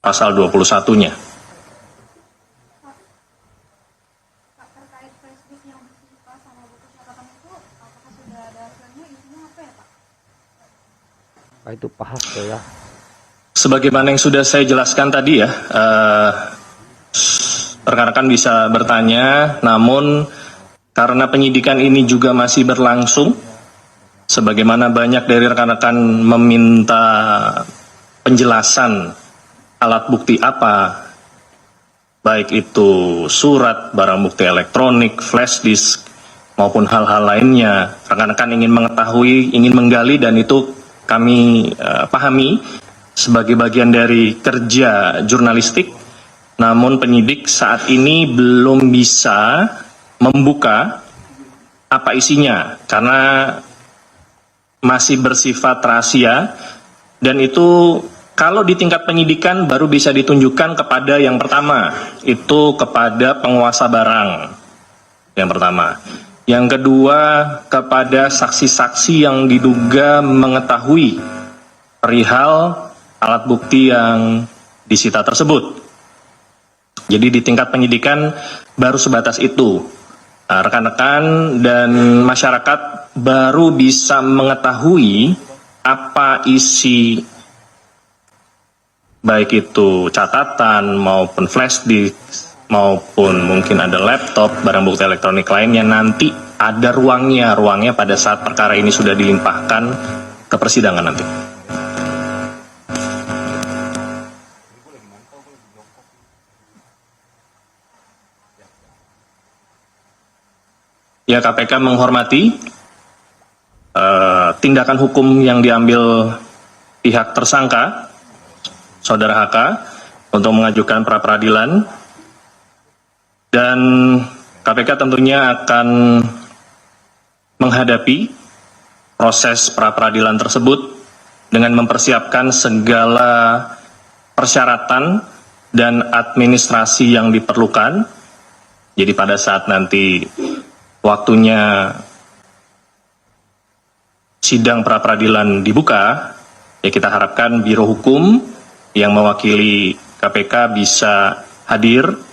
pasal 21-nya. Terkait flashdisk yang bersifat sama buku catatan itu, apakah sudah ada hasilnya, isinya apa ya Pak? Itu Pak Hasto ya. Sebagaimana yang sudah saya jelaskan tadi ya, rekan-rekan bisa bertanya, namun karena penyidikan ini juga masih berlangsung, sebagaimana banyak dari rekan-rekan meminta penjelasan alat bukti apa, baik itu surat, barang bukti elektronik, flash disk, maupun hal-hal lainnya. Rekan-rekan ingin mengetahui, ingin menggali, dan itu kami pahami sebagai bagian dari kerja jurnalistik. Namun penyidik saat ini belum bisa membuka apa isinya karena masih bersifat rahasia, dan itu kalau di tingkat penyidikan baru bisa ditunjukkan kepada yang pertama, itu kepada penguasa barang yang pertama. Yang kedua, kepada saksi-saksi yang diduga mengetahui perihal alat bukti yang disita tersebut. Jadi di tingkat penyidikan baru sebatas itu. Nah, rekan-rekan dan masyarakat baru bisa mengetahui apa isi baik itu catatan maupun flash disk maupun mungkin ada laptop, barang bukti elektronik lainnya, nanti ada ruangnya pada saat perkara ini sudah dilimpahkan ke persidangan nanti. Ya, KPK menghormati tindakan hukum yang diambil pihak tersangka, Saudara HK, untuk mengajukan pra-peradilan, dan KPK tentunya akan menghadapi proses pra-peradilan tersebut dengan mempersiapkan segala persyaratan dan administrasi yang diperlukan. Jadi pada saat nanti waktunya sidang pra-peradilan dibuka, ya kita harapkan Biro Hukum yang mewakili KPK bisa hadir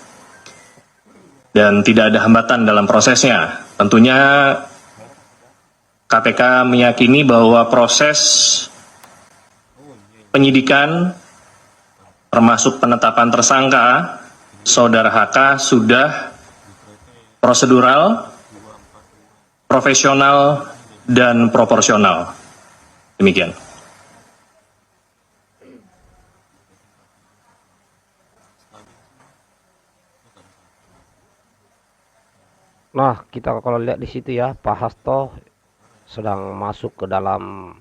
dan tidak ada hambatan dalam prosesnya. Tentunya KPK meyakini bahwa proses penyidikan termasuk penetapan tersangka Saudara HK sudah prosedural, profesional, dan proporsional. Demikian. Nah, kita kalau lihat di situ ya, Pak Hasto sedang masuk ke dalam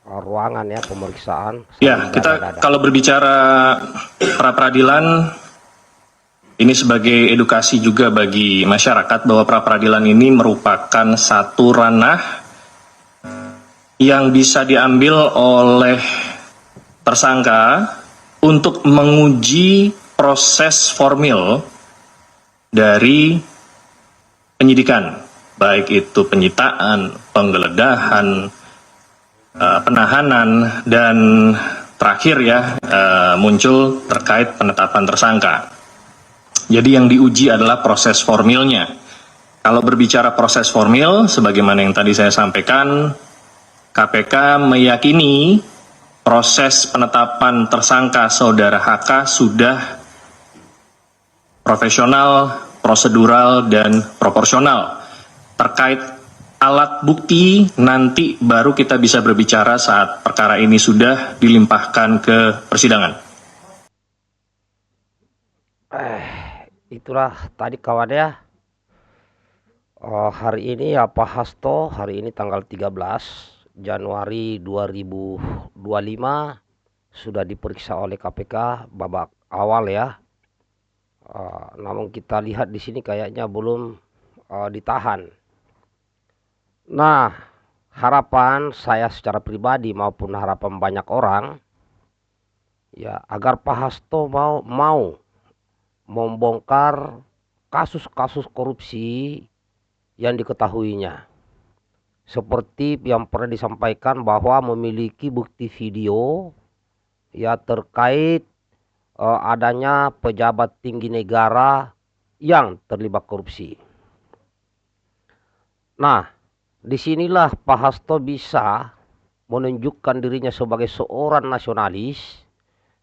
ruangan ya pemeriksaan. Ya, kita kalau berbicara pra-peradilan, ini sebagai edukasi juga bagi masyarakat bahwa pra-peradilan ini merupakan satu ranah yang bisa diambil oleh tersangka untuk menguji proses formil dari penyidikan, baik itu penyitaan, penggeledahan, penahanan, dan terakhir ya muncul terkait penetapan tersangka. Jadi yang diuji adalah proses formilnya. Kalau berbicara proses formil, sebagaimana yang tadi saya sampaikan, KPK meyakini proses penetapan tersangka Saudara HK sudah profesional, prosedural, dan proporsional. Terkait alat bukti, nanti baru kita bisa berbicara saat perkara ini sudah dilimpahkan ke persidangan. Itulah tadi kawan ya. Hari ini ya Pak Hasto, hari ini tanggal 13 Januari 2025 sudah diperiksa oleh KPK babak awal ya. Namun kita lihat di sini kayaknya belum ditahan. Nah, harapan saya secara pribadi maupun harapan banyak orang ya agar Pak Hasto mau membongkar kasus-kasus korupsi yang diketahuinya. Seperti yang pernah disampaikan bahwa memiliki bukti video ya terkait adanya pejabat tinggi negara yang terlibat korupsi. Nah, disinilah Pak Hasto bisa menunjukkan dirinya sebagai seorang nasionalis,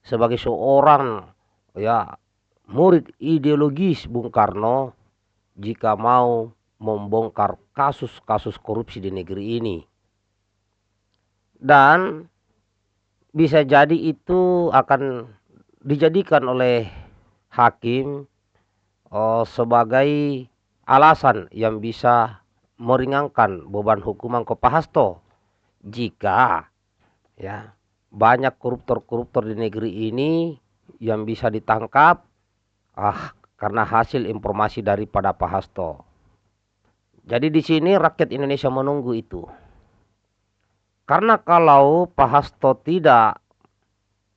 sebagai seorang ya murid ideologis Bung Karno jika mau membongkar kasus-kasus korupsi di negeri ini. Dan bisa jadi itu akan dijadikan oleh hakim sebagai alasan yang bisa meringankan beban hukuman ke Pak Hasto jika ya banyak koruptor-koruptor di negeri ini yang bisa ditangkap karena hasil informasi daripada Pak Hasto. Jadi di sini rakyat Indonesia menunggu itu. Karena kalau Pak Hasto tidak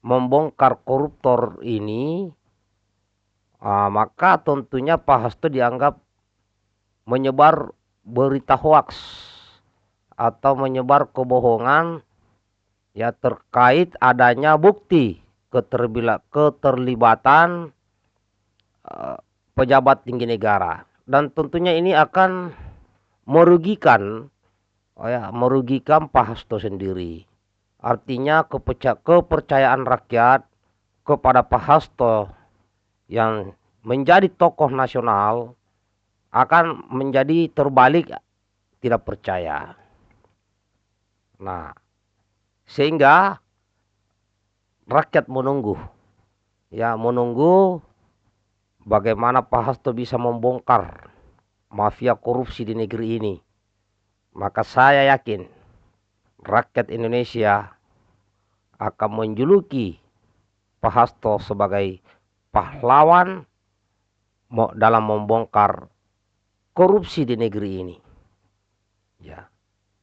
membongkar koruptor ini, maka tentunya Pak Hasto dianggap menyebar berita hoaks atau menyebar kebohongan ya terkait adanya bukti keterlibatan pejabat tinggi negara, dan tentunya ini akan merugikan Pak Hasto sendiri. Artinya kepercayaan rakyat kepada Pak Hasto yang menjadi tokoh nasional akan menjadi terbalik, tidak percaya. Nah, sehingga rakyat menunggu bagaimana Pak Hasto bisa membongkar mafia korupsi di negeri ini. Maka saya yakin rakyat Indonesia akan menjuluki Pak Hasto sebagai pahlawan dalam membongkar korupsi di negeri ini. Ya.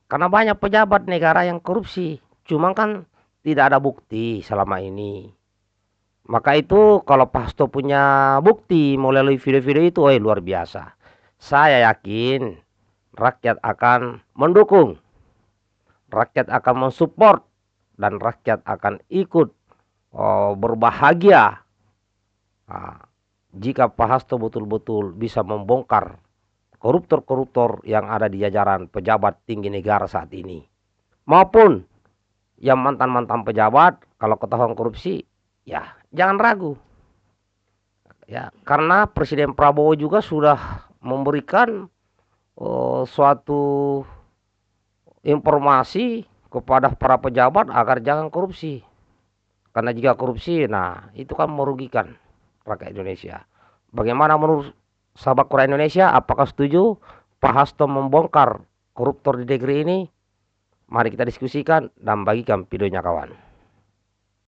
Karena banyak pejabat negara yang korupsi, cuma kan tidak ada bukti selama ini. Maka itu kalau Pak Hasto punya bukti melalui video-video itu, luar biasa. Saya yakin rakyat akan mendukung, rakyat akan mensupport, dan rakyat akan ikut berbahagia jika Pak Hasto betul-betul bisa membongkar koruptor-koruptor yang ada di jajaran pejabat tinggi negara saat ini. Maupun yang mantan-mantan pejabat, kalau ketahuan korupsi, ya jangan ragu. Ya, karena Presiden Prabowo juga sudah memberikan suatu informasi kepada para pejabat agar jangan korupsi. Karena jika korupsi, itu kan merugikan rakyat Indonesia. Bagaimana menurut sahabat Korea Indonesia? Apakah setuju Pak Hasto membongkar koruptor di negeri ini? Mari kita diskusikan dan bagikan videonya kawan.